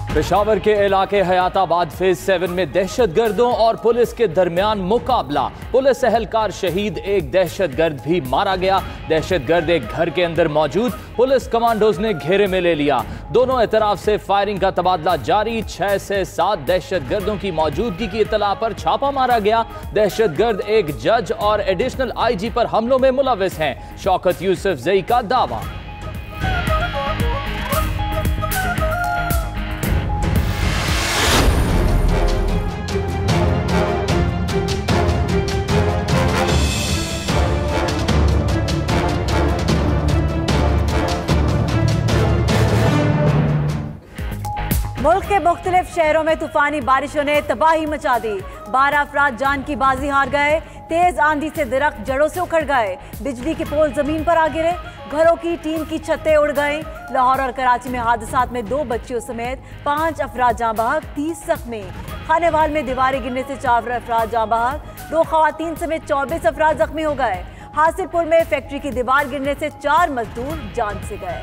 पेशावर के इलाके हयाताबाद फेज 7 में दहशतगर्दों और पुलिस के दरमियान मुकाबला। पुलिस एहलकार शहीद, एक दहशतगर्द भी मारा गया। दहशतगर्द एक घर के अंदर मौजूद पुलिस कमांडोज ने घेरे में ले लिया। दोनों एतराफ से फायरिंग का तबादला जारी। 6 से 7 दहशतगर्दों की मौजूदगी की इतला पर छापा मारा गया। दहशतगर्द एक जज और एडिशनल IG पर हमलों में मुलविस हैं, शौकत यूसुफजई का दावा। मुल्क के मुख्तलिफ शहरों में तूफानी बारिशों ने तबाही मचा दी। 12 अफराद जान की बाजी हार गए। तेज आंधी से दरख्त जड़ों से उखड़ गए। बिजली के पोल जमीन पर आ गिरे। घरों की टीन की छतें उड़ गईं। लाहौर और कराची में हादसात में 2 बच्चियों समेत 5 अफराद जाँ बहक, 30 जख्मी। खानेवाल में दीवारें गिरने से 4 अफराद जाँ बहक, 2 खवातीन समेत 24 अफराद जख्मी हो गए। हासिलपुर में फैक्ट्री की दीवार गिरने से 4 मजदूर जान से गए।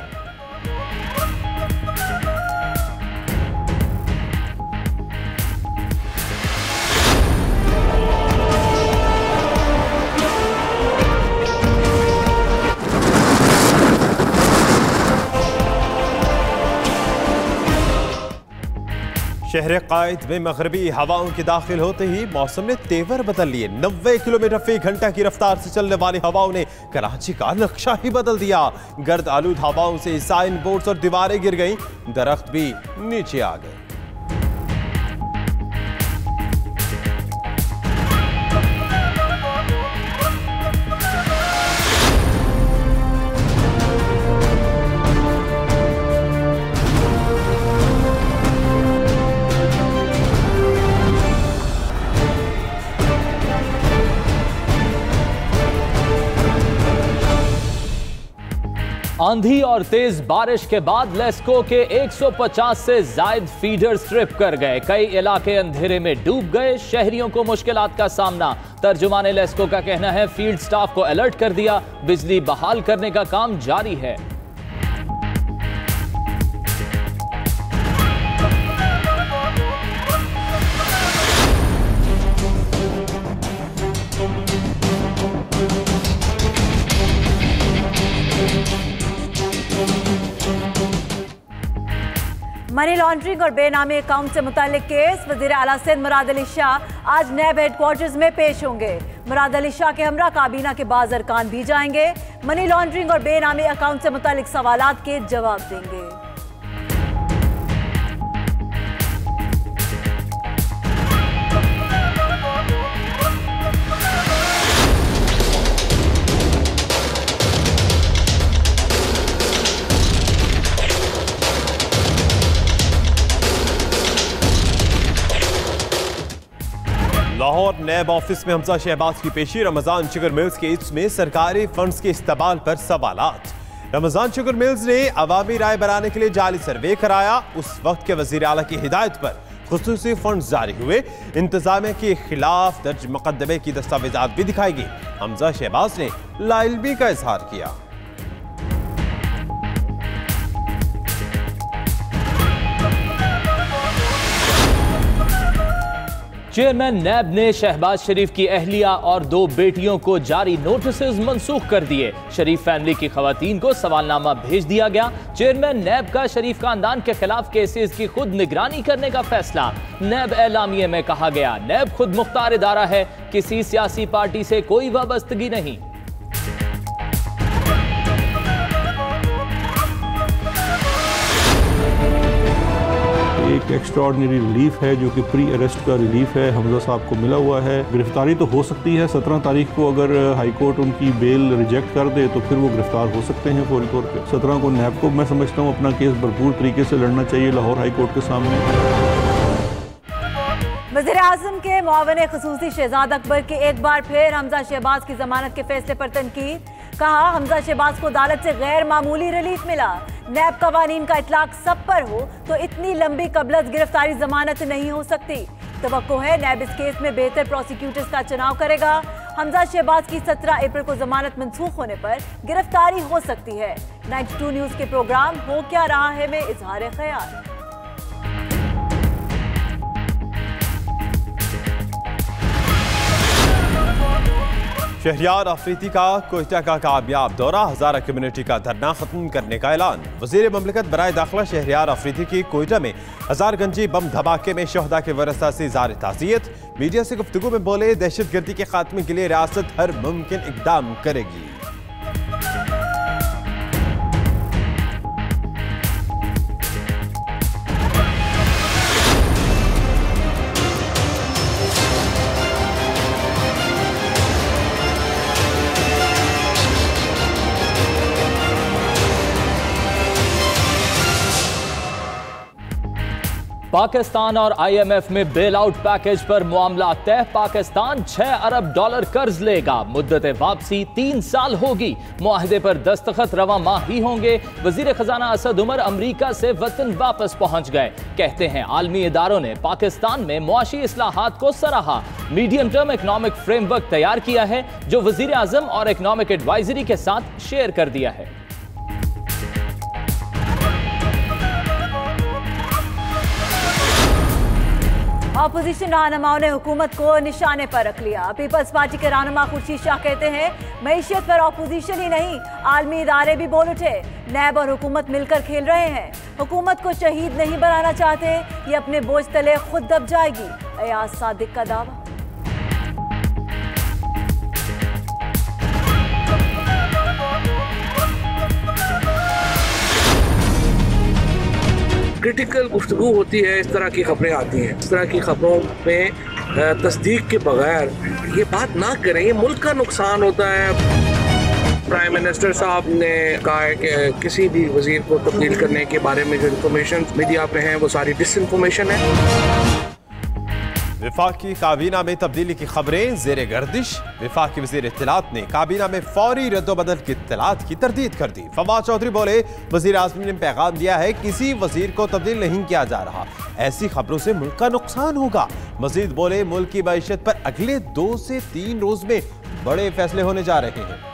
शहर कायद में मगरबी हवाओं के दाखिल होते ही मौसम ने तेवर बदल लिए। 90 किलोमीटर फी घंटा की रफ्तार से चलने वाली हवाओं ने कराची का नक्शा ही बदल दिया। गर्द आलूद हवाओं से साइन बोर्ड्स और दीवारें गिर गईं, दरख्त भी नीचे आ गए। आंधी और तेज बारिश के बाद लेस्को के 150 से जायद फीडर स्ट्रिप कर गए। कई इलाके अंधेरे में डूब गए। शहरियों को मुश्किलात का सामना। तर्जुमाने लेस्को का कहना है फील्ड स्टाफ को अलर्ट कर दिया। बिजली बहाल करने का काम जारी है। मनी लॉन्ड्रिंग और बेनामी अकाउंट से मुतालिक केस। वज़ीर आला सिंध मुराद अली शाह आज नैब हेडक्वार्टर्स में पेश होंगे। मुराद अली शाह के हमरा काबीना के बाज़ अरकान भी जाएंगे। मनी लॉन्ड्रिंग और बेनामी अकाउंट से मुतालिक सवालात के जवाब देंगे। लाहौर नैब ऑफिस में हमजा शहबाज की पेशी। रमजान शुगर मिल्स केस में सरकारी फंड्स के इस्तेमाल पर सवालात। रमजान शुगर मिल्स ने अवामी राय बनाने के लिए जाली सर्वे कराया। उस वक्त के वजीर आला की हिदायत पर खुसूसी फंड जारी हुए। इंतजामिया के खिलाफ दर्ज मुकदमे की दस्तावेजात भी दिखाई गई। हमजा शहबाज ने लाइल्मी का इजहार किया। चेयरमैन नैब ने शहबाज शरीफ की अहलिया और 2 बेटियों को जारी नोटिसेस मंसूख कर दिए। शरीफ फैमिली की खवातीन को सवालनामा भेज दिया गया। चेयरमैन नैब का शरीफ खानदान के खिलाफ केसेस की खुद निगरानी करने का फैसला। नैब एलामिये में कहा गया नैब खुद मुख्तार इदारा है, किसी सियासी पार्टी से कोई वाबस्तगी नहीं। एक एक्स्ट्राऑर्डिनरी रिलीफ है जो कि प्री अरेस्ट का रिलीफ है, हमजा साहब को मिला हुआ है। गिरफ्तारी तो हो सकती है। 17 तारीख को अगर हाई कोर्ट उनकी बेल रिजेक्ट कर दे तो फिर वो गिरफ्तार हो सकते हैं फौरी तौर पे। 17 को नैब को मैं समझता हूँ अपना केस भरपूर तरीके से लड़ना चाहिए लाहौर हाई कोर्ट के सामने। वज़ीर आज़म के मुआविन ख़ुसूसी शहजाद अकबर की एक बार फिर हमजा शहबाज की जमानत के फैसले पर तनकीद। कहा हमजा शहबाज को अदालत से गैर मामूली रिलीफ मिला। नैब कवानीन का इतलाक सब पर हो तो इतनी लंबी कबलत गिरफ्तारी जमानत नहीं हो सकती। तवक्को है नैब इस केस में बेहतर प्रोसिक्यूटर्स का चुनाव करेगा। हमजा शहबाज की 17 अप्रैल को जमानत मंसूख होने पर गिरफ्तारी हो सकती है। 92 न्यूज़ के प्रोग्राम हो क्या रहा है में इजहार ख्याल। शहरियार अफरीदी का कोयटा का कामयाब दौरा, हजारा कम्युनिटी का धरना खत्म करने का ऐलान। वजीर ममलिकत बराए दाखिला शहरियार अफरीदी की कोयटा में हजारगंजी बम धमाके में शहदा के वरसा से इज़हार ताज़ियत। मीडिया से गुफ्तगू में बोले, दहशत गर्दी के खात्मे के लिए रियासत हर मुमकिन इकदाम करेगी। पाकिस्तान और IMF में बेल आउट पैकेज पर मामला तय। पाकिस्तान 6 अरब डॉलर कर्ज लेगा। मुद्दत वापसी 3 साल होगी। मुआहदे पर दस्तखत रवा माह ही होंगे। वजीर खजाना असद उमर अमरीका से वतन वापस पहुंच गए। कहते हैं आलमी इदारों ने पाकिस्तान में मुआशी इस्लाहात को सराहा। मीडियम टर्म इकनॉमिक फ्रेमवर्क तैयार किया है, जो वजीर आजम और इकनॉमिक एडवाइजरी के साथ शेयर कर दिया है। अपोजिशन रहनुमाओं ने हुकूमत को निशाने पर रख लिया। पीपल्स पार्टी के रहनुमा खुर्शीद शाह कहते हैं, मईशत पर अपोजिशन ही नहीं, आलमी इदारे भी बोल उठे। नैब और हुकूमत मिलकर खेल रहे हैं। हुकूमत को शहीद नहीं बनाना चाहते, ये अपने बोझ तले खुद दब जाएगी। अयाज सादिक का दावा। क्रिटिकल गुफ्तगू होती है, इस तरह की खबरें आती हैं। इस तरह की खबरों में तस्दीक के बगैर ये बात ना करें, ये मुल्क का नुकसान होता है। प्राइम मिनिस्टर साहब ने कहा है कि किसी भी वजीर को तब्दील करने के बारे में जो इन्फॉर्मेशन मीडिया पे हैं वो सारी डिसइंफॉर्मेशन है। विफाकी काबीना में तब्दीली की खबरें ज़ेरे गर्दिश। विफाकी वज़ीर इत्तलात ने काबीना में फौरी रद्दोबदल की इत्तलात की तरदीद कर दी। फवाद चौधरी बोले, वज़ीर आज़म ने पैगाम दिया है, किसी वज़ीर को तब्दील नहीं किया जा रहा। ऐसी खबरों से मुल्क का नुकसान होगा। मज़ीद बोले, मुल्क की मईशत पर अगले 2 से 3 रोज में बड़े फैसले होने जा रहे हैं।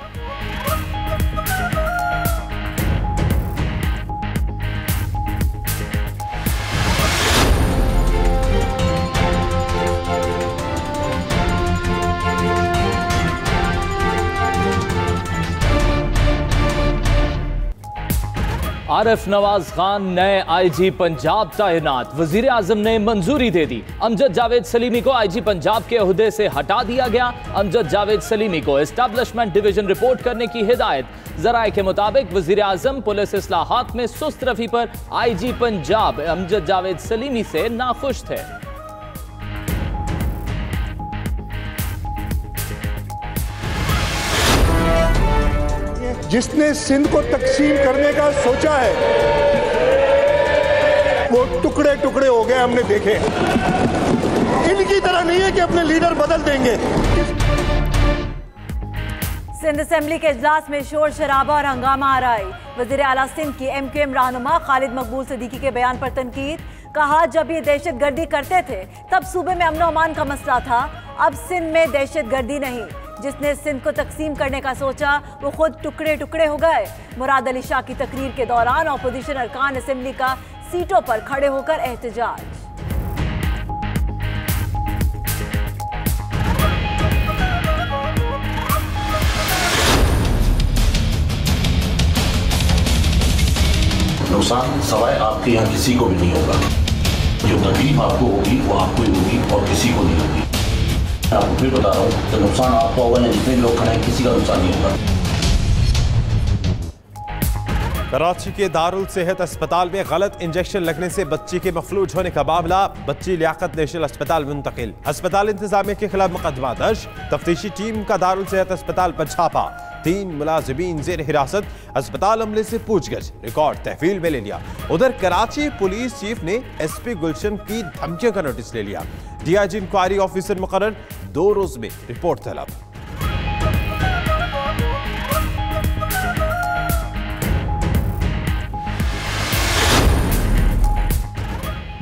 आरिफ नवाज खान नए IG पंजाब तैनात। वजीर आजम ने मंजूरी दे दी। अमजद जावेद सलीमी को IG पंजाब के ओहदे से हटा दिया गया। अमजद जावेद सलीमी को एस्टैब्लिशमेंट डिवीजन रिपोर्ट करने की हिदायत। जराए के मुताबिक वजीर आजम पुलिस इस्लाहात में सुस्त रफी पर IG पंजाब अमजद जावेद सलीमी से नाखुश थे। जिसने सिंध को तकसीम करने का सोचा है वो टुकड़े टुकड़े हो गए, हमने देखे। इनकी तरह नहीं है कि अपने लीडर बदल देंगे। सिंध असेंबली के इजलास में शोर शराबा और हंगामा आ रहा है। वजीर आला सिंध की MQM रहनुमा खालिद मकबूल सिद्दीकी के बयान पर तनकीद। कहा, जब ये दहशत गर्दी करते थे तब सूबे में अमन अमान का मसला था, अब सिंध में दहशत गर्दी नहीं। जिसने सिंध को तकसीम करने का सोचा वो खुद टुकड़े टुकड़े हो गए। मुराद अली शाह की तकरीर के दौरान अपोजिशन अरकान असेंबली का सीटों पर खड़े होकर एहतजाज। नुकसान सवाए आपके यहाँ किसी को भी नहीं होगा। जो तकलीफ आपको होगी वो आपको ही होगी और किसी को नहीं होगी। आपको फिर बता रहा हूँ, तो नुकसान आपका होगा, जितने लोग खड़े हैं किसी का नुकसान नहीं होगा। कराची के दारुल सेहत अस्पताल में गलत इंजेक्शन लगने से बच्ची के मफलूज होने का मामला। बच्ची लियाकत नेशनल अस्पताल मुंतकिल। अस्पताल इंतजामिया के खिलाफ मुकदमा दर्ज। तफ्तीशी टीम का दारुल सेहत अस्पताल पर छापा। 3 मुलाजिमीन जेर हिरासत। अस्पताल अमले से पूछगछ। रिकॉर्ड तहवील में ले लिया। उधर कराची पुलिस चीफ ने SP गुलशन की धमकियों का नोटिस ले लिया। DIG इंक्वायरी ऑफिसर मुकर्रर। 2 रोज में रिपोर्ट तलब।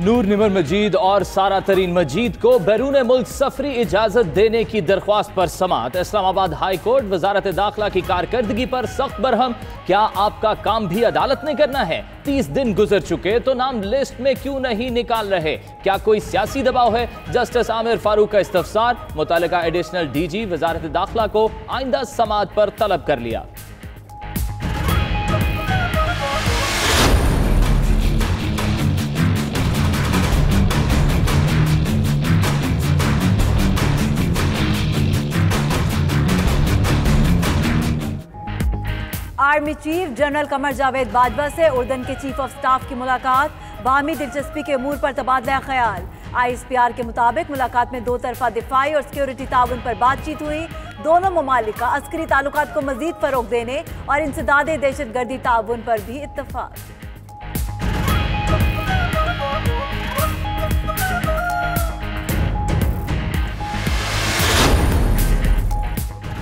नूर निमर मजीद और सारा तरीन मजीद को बैरून मुल्क सफरी इजाजत देने की दरख्वास्त पर समाअत। इस्लामाबाद हाई कोर्ट वजारत दाखिला की कारकर्दगी पर सख्त बरहम। क्या आपका काम भी अदालत ने करना है? 30 दिन गुजर चुके तो नाम लिस्ट में क्यों नहीं निकाल रहे? क्या कोई सियासी दबाव है? जस्टिस आमिर फारूक का इस्तफसार। मुतल्लिका एडिशनल डीजी वजारत दाखिला को आइंदा समाअत पर तलब कर लिया। Army chief general Qamar Javed Bajwa से उर्दन के चीफ ऑफ स्टाफ की मुलाकात। बाहमी दिलचस्पी के अमूर पर तबादला ख्याल। ISPR के मुताबिक मुलाकात में दो तरफा दिफाई और सिक्योरिटी ताउन पर बातचीत हुई। दोनों ममालिक का अस्करी ताल्लुकात को मजीद फरोग देने और इंसदाद दहशतगर्दी ताउन पर भी इत्तफाक।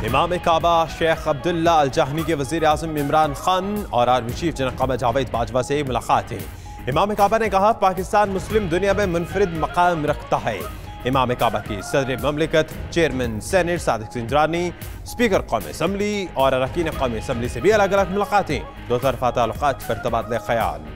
इमाम काबा शेख अब्दुल्ला अल जहनी के वजीर आज़म इमरान खान और army chief general Qamar Javed Bajwa से मुलाकात है। इमाम काबा ने कहा पाकिस्तान मुस्लिम दुनिया में मुनफरिद मकाम रखता है। इमाम काबा की सदर ममलिकत, चेयरमैन सेनेट सादिक सिंजरानी, स्पीकर कौमी असम्बली और अरकान कौमी असम्बली से भी अलग अलग मुलाकातें। दो तरफा ताल्लुकात पर तबादला ख्याल।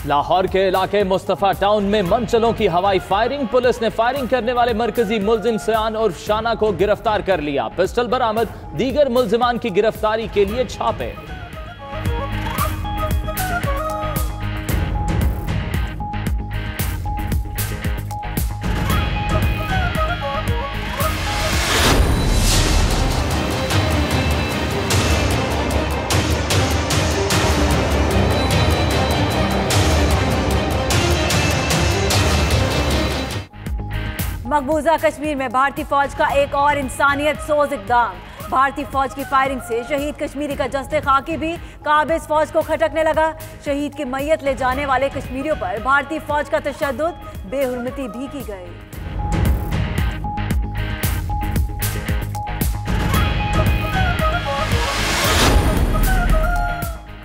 लाहौर के इलाके मुस्तफा टाउन में मनचलों की हवाई फायरिंग। पुलिस ने फायरिंग करने वाले मरकजी मुलजिम सयान उर्फ शाना को गिरफ्तार कर लिया। पिस्टल बरामद। दीगर मुलजिमान की गिरफ्तारी के लिए छापे। मकबूजा कश्मीर में भारतीय फौज का एक और इंसानियत सोज इक़दाम। भारतीय फौज की फायरिंग से शहीद कश्मीरी का जस्ते खाकी भी काबिज फौज को खटकने लगा। शहीद की मैयत ले जाने वाले कश्मीरियों पर भारतीय फौज का तशद्दुद, बेहुरमती भी की गई।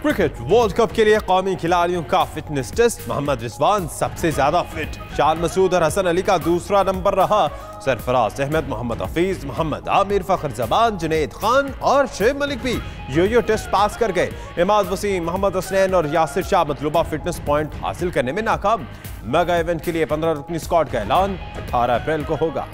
क्रिकेट वर्ल्ड कप के लिए कौमी खिलाड़ियों का फिटनेस टेस्ट। मोहम्मद रिजवान सबसे ज्यादा फिट। शान मसूद और हसन अली का दूसरा नंबर रहा। सरफराज अहमद, मोहम्मद हफीज, मोहम्मद आमिर, फखर जबान, जुनैद खान और शुएब मलिक भी यो टेस्ट पास कर गए। इमाद वसीम, मोहम्मद हसनैन और यासिर शाह मतलूबा फिटनेस पॉइंट हासिल करने में नाकाम। मेगा इवेंट के लिए 15 रुकनी स्क्वाड का ऐलान 18 अप्रैल को होगा।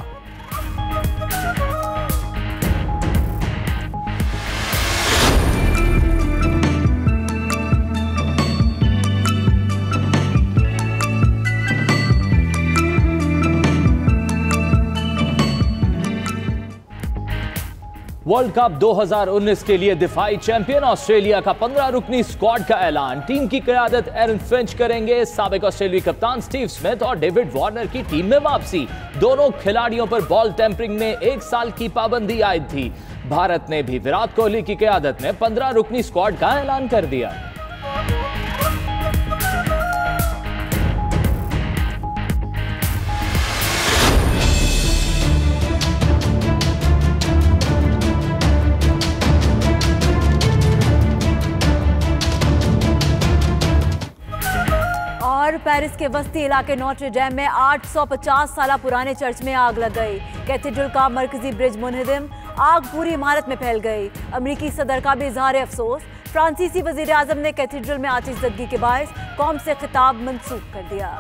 वर्ल्ड कप 2019 के लिए दिफाई चैंपियन ऑस्ट्रेलिया का 15 रुकनी स्क्वाड का ऐलान। टीम की क़यादत एरन फिंच करेंगे। साबिक ऑस्ट्रेलियाई कप्तान स्टीव स्मिथ और डेविड वार्नर की टीम में वापसी। दोनों खिलाड़ियों पर बॉल टेम्परिंग में 1 साल की पाबंदी आयद थी। भारत ने भी विराट कोहली की क़यादत में 15 रुकनी स्क्वाड का ऐलान कर दिया। और पेरिस के वस्ती इलाके नोट्रे डैम में 850 साल पुराने चर्च में आग लग गई। कैथेड्रल का मरकजी ब्रिज मुनहदम। आग पूरी इमारत में फैल गई। अमरीकी सदर का भी इजहार अफसोस। फ्रांसीसी वजीर आजम ने कैथेड्रल में आतिशज़दगी के बायस कौम से खिताब मंसूख कर दिया।